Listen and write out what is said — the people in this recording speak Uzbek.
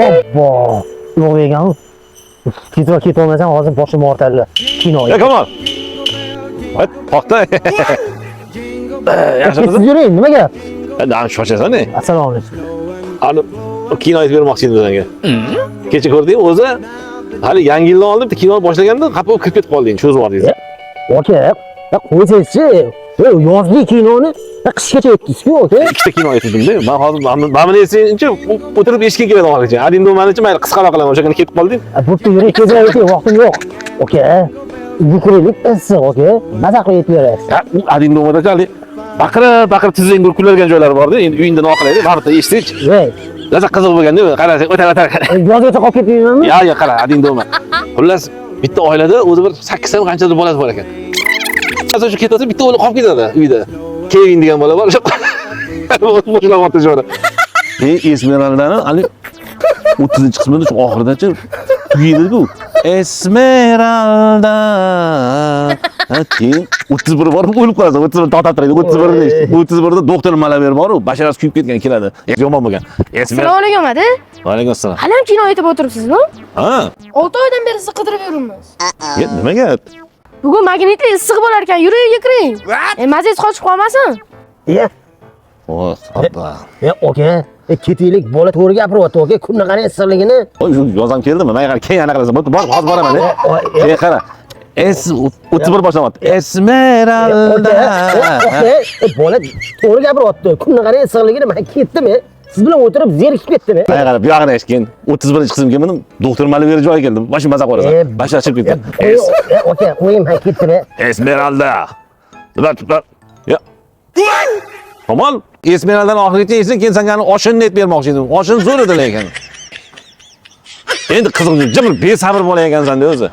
Obbo. Yo'q ekan. Ketolmasam hozir boshim og'ritadi. Kino. Kamol. To'xta. Siz yuring, nima gap? Endi shoshasan-a? Assalomu alaykum. Hali kino aytib bermoqchi edim senga. Kecha ko'rding o'zi hali yangi yildan oldin bitta kino boshlaganda qapib kirib ketib qolding, cho'zib yubordingiz. Aka, qo'ysangchi. Yozgi kinoni qishgacha aytdingiz-ku, aka. Ikkita kino aytdim-da. Men hozir mana esincha o'tirib eshikka kelaman hozircha. Adin domanichi mayli qisqaroq qilaman, o'sha kuni ketib qolding. Bo'pti, yuring, kezavering, vaqtim yo'q. Aka, yuqorilik issiq, aka. Maza qilib aytib berasiz. Adin domada hali baqirib tizing kuladigan joylari bor-da. Endi uyingda nima qilaylik? Baribir eshitdik. Voy. Laza qiziq bo'lganda qarasang o'tar. Yozgacha qolib ketdingizmi? Ya, qara, adin doma. Xullas, bitta oilada o'zi bir 8 ta qanchadir bolasi bor ekan. Hozir shu ketsa bitta o'g'li qolib ketadi uyda. Kevin degan bola bor, o'sha bo'shlab o'tiradi. Esmeraldani hali 30-qismida shu oxiridacha tugaydi-ku. Esmeralda. Keyin 31 borib o'lib qoladi. 31 to'xtab turadi. 31da doktor Malaver bor-ku, basharasi kuyib ketgan keladi. Yomon bo'lgan. Assalomu alaykum, adi. Va alaykum assalom. Hali ham kino aytib o'tiribsizmi? Ha. 6 oydan beri sizni qidirib yuribmiz. Nimaga? Bugun magnitli issiq bo'lar ekan, yuring, kiring. Mazangiz qochib qolmasin. Ya. O, xappa. Ya, aka. Ketaylik, bola to'g'ri gapiryapti, aka. Kunni qarang issiqligini. Yozam keldimi? Men keyin yana qarasam, bor, hozir boraman. Qara. 31 boshlanyapti. Esmeralda. Bola to'g'ri gapiryapti. Kunni qarang issiqligini, men ketdimi? Siz bilan o'tirib zerikib ketdimi? Mana qarab, bu yog'ini eshitgan. 31-qismga mindim, doktor Malaver joyiga keldim. Boshim maza qo'rasan. Bashar chiqib ketdi. Aka, qo'ying, men ketdimi? Esmeralda. Tubar. Ya. Kamol, Esmeraldan oxirigacha yeysin, keyin senga oshinni aytib bermoqchi edim. Oshin zo'r edi lekin. Endi qiziq, jimir besabr bo'la ekansan-da o'zi.